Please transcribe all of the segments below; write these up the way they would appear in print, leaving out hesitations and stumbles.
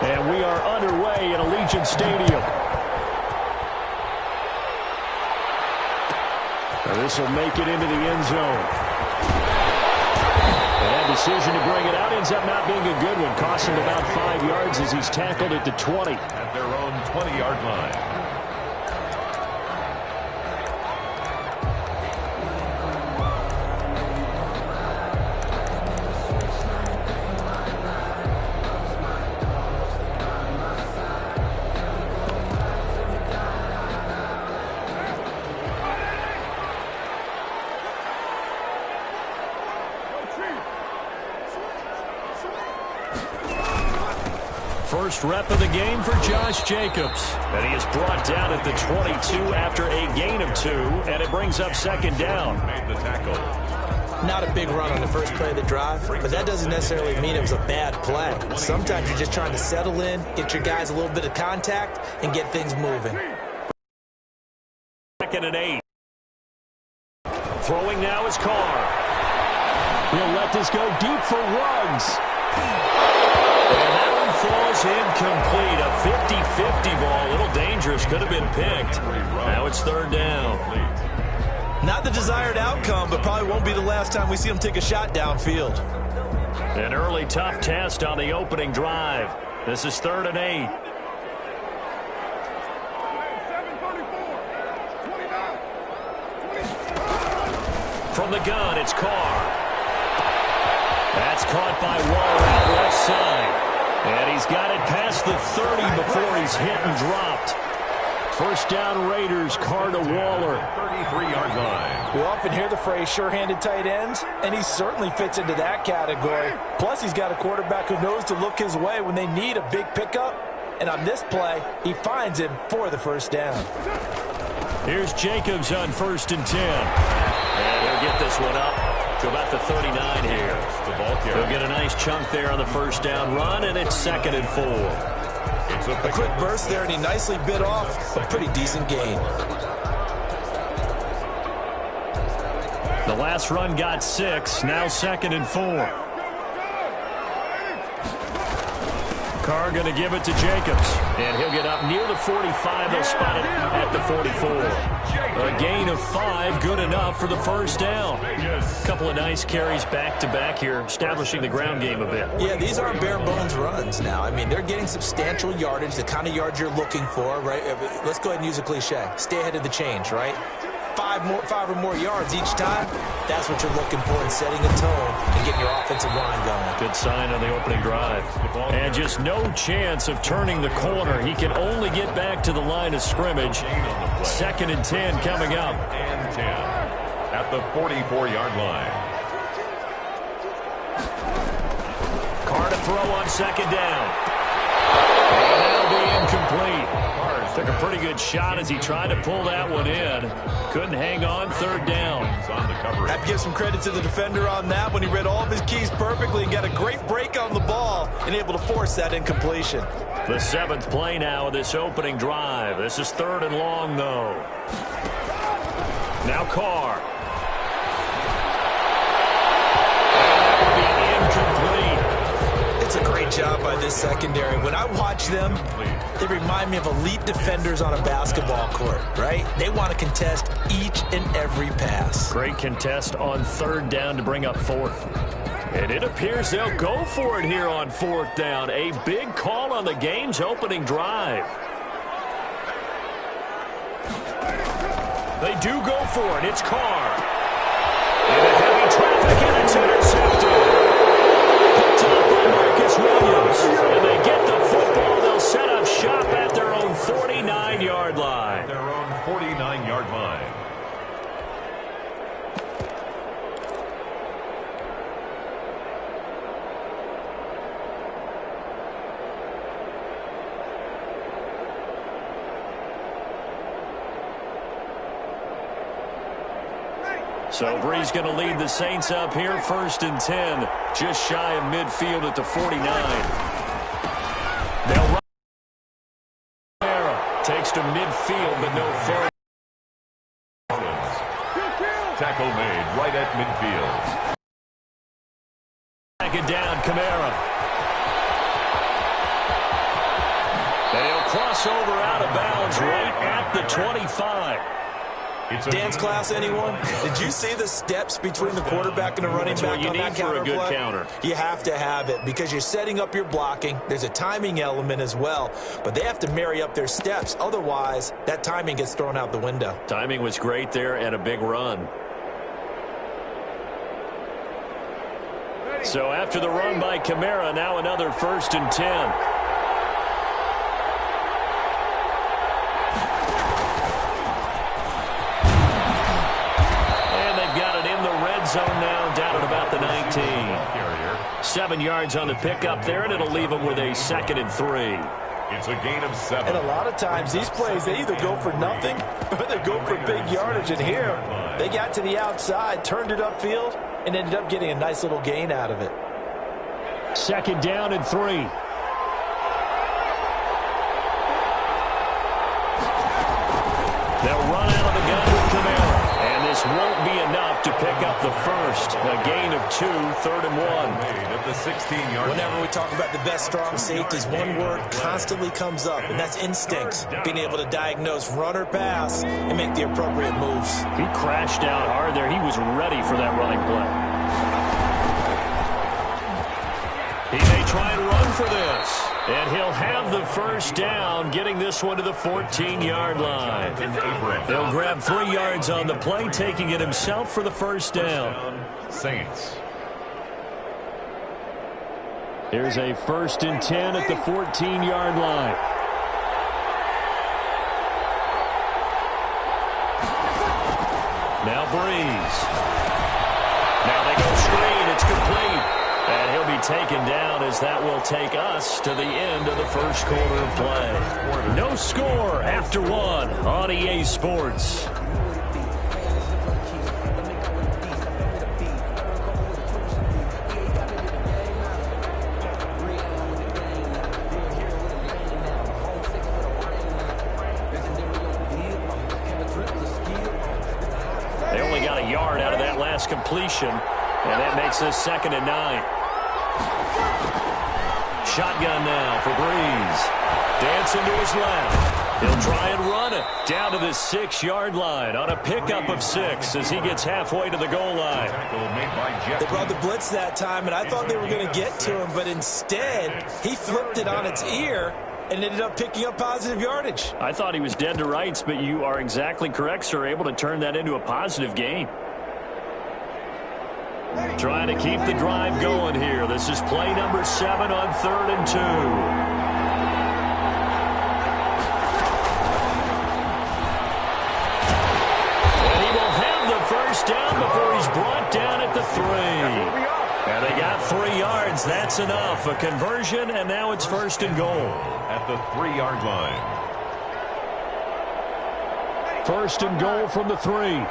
And we are underway in Allegiant Stadium. This will make it into the end zone. And that decision to bring it out ends up not being a good one. Cost him about 5 yards as he's tackled at the 20. At their own 20-yard line. First rep of the game for Josh Jacobs. And he is brought down at the 22 after a gain of 2, and it brings up second down. Made the tackle. Not a big run on the first play of the drive, but that doesn't necessarily mean it was a bad play. Sometimes you're just trying to settle in, get your guys a little bit of contact, and get things moving. Second and 8. Throwing now is Carr. He'll let this go deep for Ruggs. And that one falls incomplete. A 50-50 ball. A little dangerous. Could have been picked. Now it's third down. Not the desired outcome, but probably won't be the last time we see him take a shot downfield. An early tough test on the opening drive. This is third and 8. From the gun, it's Carr. That's caught by Waller out left side. And he's got it past the 30 before he's hit and dropped. First down Raiders, Carr to Waller. 33-yard line. We often hear the phrase sure-handed tight ends, and he certainly fits into that category. Plus, he's got a quarterback who knows to look his way when they need a big pickup. And on this play, he finds him for the first down. Here's Jacobs on 1st and 10. And he'll get this one up to about the 39 here. He'll get a nice chunk there on the first down run, and it's 2nd and 4. It's A quick burst there, and he nicely bit off a pretty decent gain. The last run got 6, now 2nd and 4. Carr going to give it to Jacobs, and he'll get up near the 45. They'll spot it at the 44. A gain of 5, good enough for the first down. A couple of nice carries back-to-back here, establishing the ground game a bit. Yeah, these aren't bare-bones runs now. I mean, they're getting substantial yardage, the kind of yards you're looking for, right? Let's go ahead and use a cliche. Stay ahead of the change, right? 5 or more yards each time, that's what you're looking for in setting a tone and getting your offensive line going. Good sign on the opening drive. And just no chance of turning the corner. He can only get back to the line of scrimmage. 2nd and 10 coming up. And 10 at the 44-yard line. Carr to throw on 2nd down. And that'll be incomplete. Took a pretty good shot as he tried to pull that one in. Couldn't hang on, 3rd down. I have to give some credit to the defender on that when he read all of his keys perfectly and got a great break on the ball and able to force that incompletion. The 7th play now of this opening drive. This is 3rd and long, though. Now Carr. Incomplete. It's a great job by this secondary. When I watch them, they remind me of elite defenders on a basketball court, right? They want to contest each and every pass. Great contest on 3rd down to bring up 4th. And it appears they'll go for it here on 4th down. A big call on the game's opening drive. They do go for it. It's Carr. Into heavy traffic, and it's intercepted. Picked up by Marcus Williams. And they get the football. They'll set up shop at their own 49-yard line. Their own 49-yard line. So Bree's going to lead the Saints up here, 1st and 10, just shy of midfield at the 49. They'll run. Takes to midfield, but no further. Tackle made right at midfield. Back it down, Kamara. crossover out of bounds right at the 25. Dance class, anyone? Did you see the steps between the quarterback and the running back on that counter play? For a good counter. You have to have it because you're setting up your blocking. There's a timing element as well, but they have to marry up their steps. Otherwise, that timing gets thrown out the window. Timing was great there and a big run. So after the run by Kamara, now another 1st and 10. Zone now down at about the 19. 7 yards on the pickup there, and it'll leave them with a 2nd and 3. It's a gain of 7. And a lot of times these plays, they either go for nothing or they go for big yardage. And here, they got to the outside, turned it upfield, and ended up getting a nice little gain out of it. 2nd down and 3. They'll run out of the gun with Kamara. And this won't be enough to pick up the first. A gain of 2, 3rd and 1. At the 16-yard. Whenever we talk about the best strong safeties, one word constantly comes up, and that's instincts. Being able to diagnose run or pass and make the appropriate moves. He crashed out hard there. He was ready for that running play. He may try and run for this. And he'll have the 1st down, getting this one to the 14-yard line. He'll grab 3 yards on the play, taking it himself for the 1st down. Saints. Here's a 1st and 10 at the 14-yard line. Now Breeze. Now they go screen. It's complete. And he'll be taken down as that will take us to the end of the 1st quarter of play. No score after 1 on EA Sports. They only got a yard out of that last completion, and that makes this 2nd and 9. Shotgun now for Breeze. Dancing to his left. He'll try and run it down to the 6-yard line on a pickup of 6 as he gets halfway to the goal line. They brought the blitz that time, and I thought they were going to get to him, but instead he flipped it on its ear and ended up picking up positive yardage. I thought he was dead to rights, but you are exactly correct, sir, able to turn that into a positive gain. Trying to keep the drive going here. This is play number 7 on 3rd and 2. And he will have the 1st down before he's brought down at the 3. And they got 3 yards. That's enough. A conversion, and now it's 1st and goal. At the 3-yard line. 1st and goal from the 3.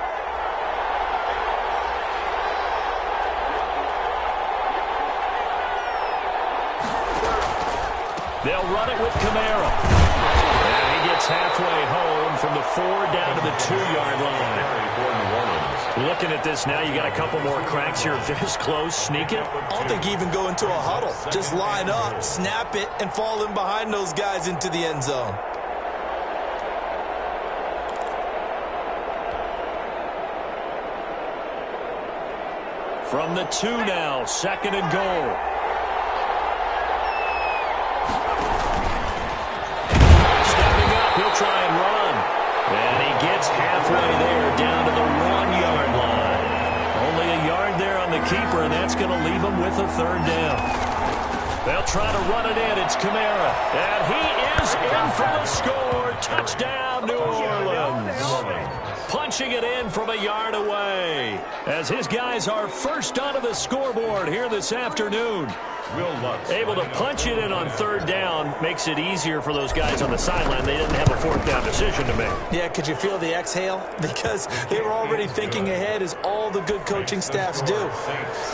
They'll run it with Kamara. And he gets halfway home from the 4 down to the 2-yard line. Looking at this now, you got a couple more cracks here. This close, sneak it. I don't think you even go into a huddle. Just line up, snap it, and fall in behind those guys into the end zone. From the 2 now, 2nd and goal. He'll try and run. And he gets halfway there down to the 1-yard line. Only a yard there on the keeper, and that's going to leave him with a 3rd down. They'll try to run it in. It's Kamara. And he is in for the score. Touchdown, New Orleans. Punching it in from a yard away. As his guys are first onto the scoreboard here this afternoon. Able to punch it in on 3rd down makes it easier for those guys on the sideline. They didn't have a 4th down decision to make. Yeah, could you feel the exhale? Because they were already thinking ahead, as all the good coaching staffs do.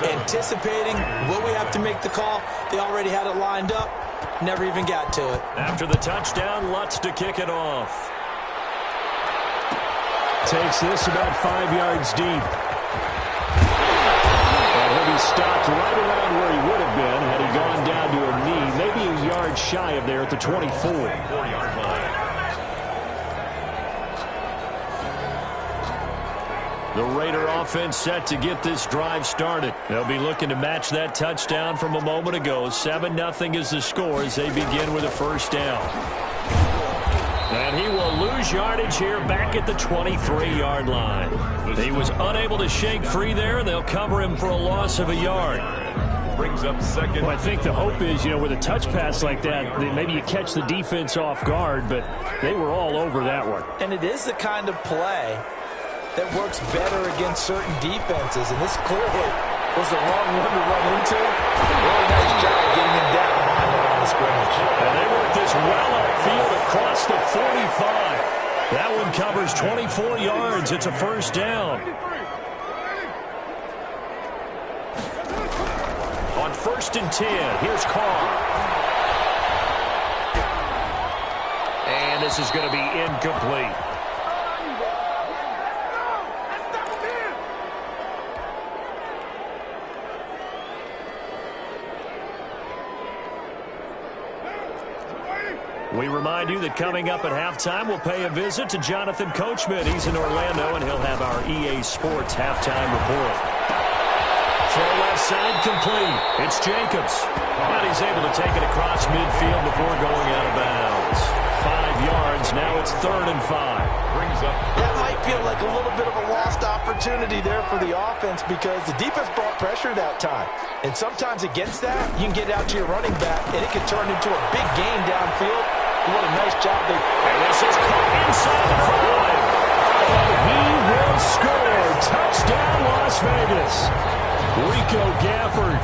Anticipating, will we have to make the call? They already had it lined up. Never even got to it. After the touchdown, Lutz to kick it off. Takes this about 5 yards deep. And he'll be stopped right around where he would have been had he gone down to a knee. Maybe a yard shy of there at the 24. 4-yard line. The Raider offense set to get this drive started. They'll be looking to match that touchdown from a moment ago. 7-0 is the score as they begin with a first down. And he will lose yardage here back at the 23-yard line. He was unable to shake free there, and they'll cover him for a loss of a yard. Brings up second. Well, I think the hope is, with a touch pass like that, maybe you catch the defense off guard, but they were all over that one. And it is the kind of play that works better against certain defenses, and this clearly was the wrong one to run into. Really nice job getting him down behind the line of scrimmage. And they work this well upfield across the 45. That one covers 24 yards. It's a first down. On 1st and 10, here's Carr. And this is going to be incomplete. We remind you that coming up at halftime, we'll pay a visit to Jonathan Coachman. He's in Orlando, and he'll have our EA Sports halftime report. Throw left side complete. It's Jacobs. And he's able to take it across midfield before going out of bounds. 5 yards. Now it's 3rd and 5. Brings up. That might feel like a little bit of a lost opportunity there for the offense because the defense brought pressure that time. And sometimes against that, you can get out to your running back, and it can turn into a big gain downfield. What a nice job they. And this is caught inside the 5. And he will score. Touchdown, Las Vegas. Rico Gafford,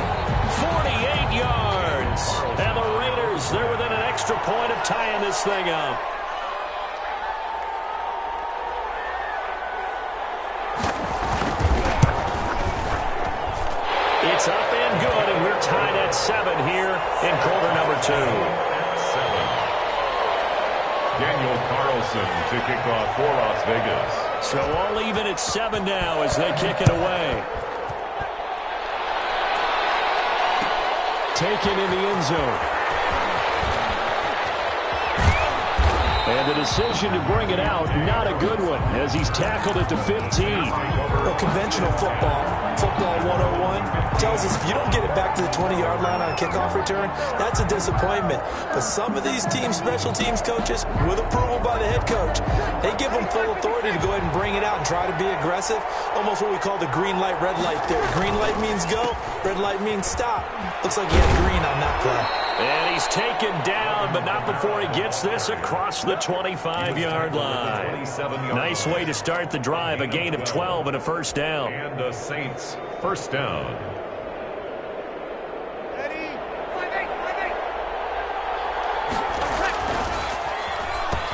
48 yards. And the Raiders, they're within an extra point of tying this thing up. It's up and good, and we're tied at 7 here in quarter number 2. 7. Daniel Carlson to kick off for Las Vegas. So all even at 7 now as they kick it away. Taken in the end zone. And the decision to bring it out, not a good one, as he's tackled at the 15. Well, conventional football 101, tells us if you don't get it back to the 20-yard line on a kickoff return, that's a disappointment. But some of these special teams coaches, with approval by the head coach, they give them full authority to go ahead and bring it out and try to be aggressive. Almost what we call the green light, red light there. Green light means go, red light means stop. Looks like he had green on that play. And he's taken down, but not before he gets this across the 25-yard line. Nice way to start the drive, a gain of 12 and a first down. And the Saints, first down.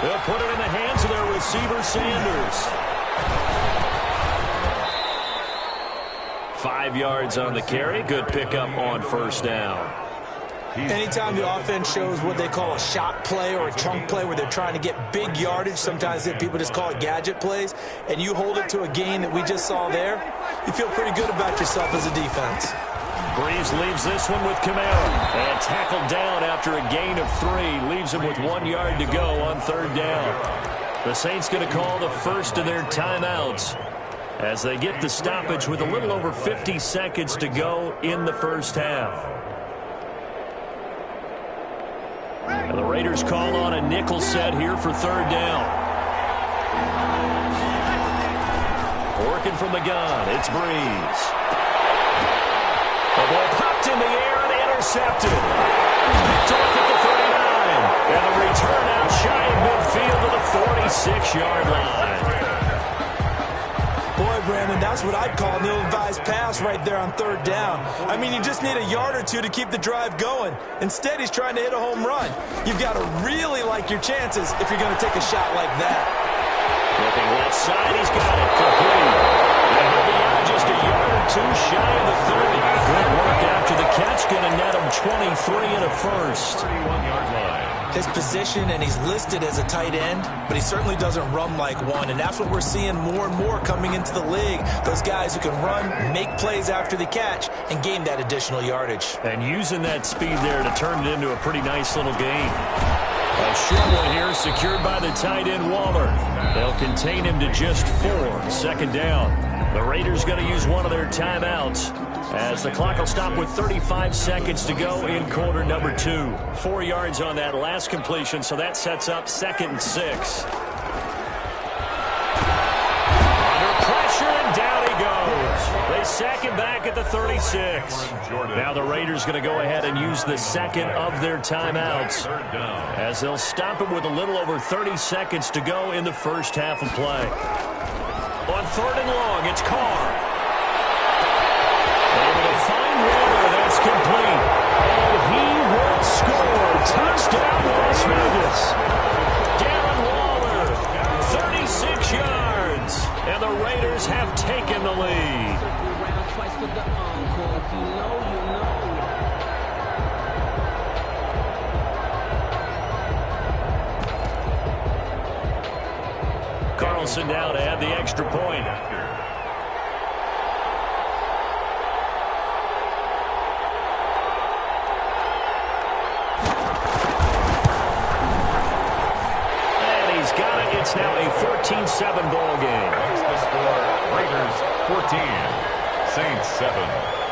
They'll put it in the hands of their receiver, Sanders. 5 yards on the carry. Good pickup on first down. Anytime the offense shows what they call a shot play or a chunk play where they're trying to get big yardage, sometimes people just call it gadget plays, and you hold it to a gain that we just saw there, you feel pretty good about yourself as a defense. Breeze leaves this one with Kamara. And tackled down after a gain of 3. Leaves him with 1 yard to go on third down. The Saints going to call the first of their timeouts as they get the stoppage with a little over 50 seconds to go in the first half. And the Raiders call on a nickel set here for third down. Working from the gun, it's Breeze. The ball popped in the air and intercepted. Picked off at the 39. And the return out shy of midfield to the 46-yard line. Boy, Brandon, that's what I'd call an ill-advised pass right there on third down. I mean, you just need a yard or two to keep the drive going. Instead, he's trying to hit a home run. You've got to really like your chances if you're going to take a shot like that. Looking left side, he's got it complete. And he'll be out just a yard or two shy of the 30. Good work after the catch, going to net him 23 and a first. 31-yard line. his position, and he's listed as a tight end, but he certainly doesn't run like one, and that's what we're seeing more and more coming into the league. Those guys who can run, make plays after the catch, and gain that additional yardage. And using that speed there to turn it into a pretty nice little gain. A short one here, secured by the tight end Waller. They'll contain him to just 4. 2nd down. The Raiders going to use one of their timeouts, as the clock will stop with 35 seconds to go in quarter number 2. 4 yards on that last completion, so that sets up 2nd and 6. Under pressure, and down he goes. They sack him back at the 36. Now the Raiders going to go ahead and use the second of their timeouts, as they'll stop him with a little over 30 seconds to go in the first half of play. On 3rd and long, it's Carr. Able to find Waller. That's complete. And he will score. Touchdown, Las Vegas. Darren Waller, 36 yards. And the Raiders have taken the lead. Carlson now to add the extra point. And he's got it. It's now a 14-7 ball game. Makes the score Raiders 14, Saints 7.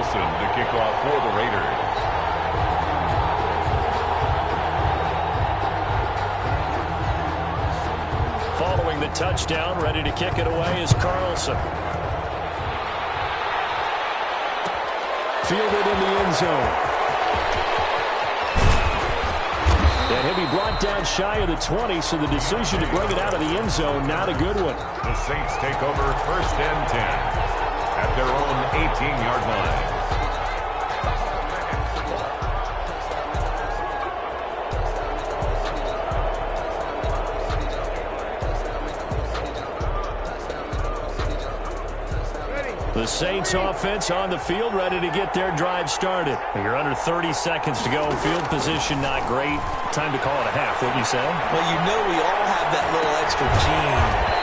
To kick off for the Raiders. Following the touchdown, ready to kick it away is Carlson. Fielded in the end zone. And he'll be brought down shy of the 20, so the decision to bring it out of the end zone, not a good one. The Saints take over 1st and 10 at their own 18-yard line. The Saints offense on the field, ready to get their drive started. You're under 30 seconds to go. Field position not great. Time to call it a half, wouldn't you say? Well, you know we all have that little extra gene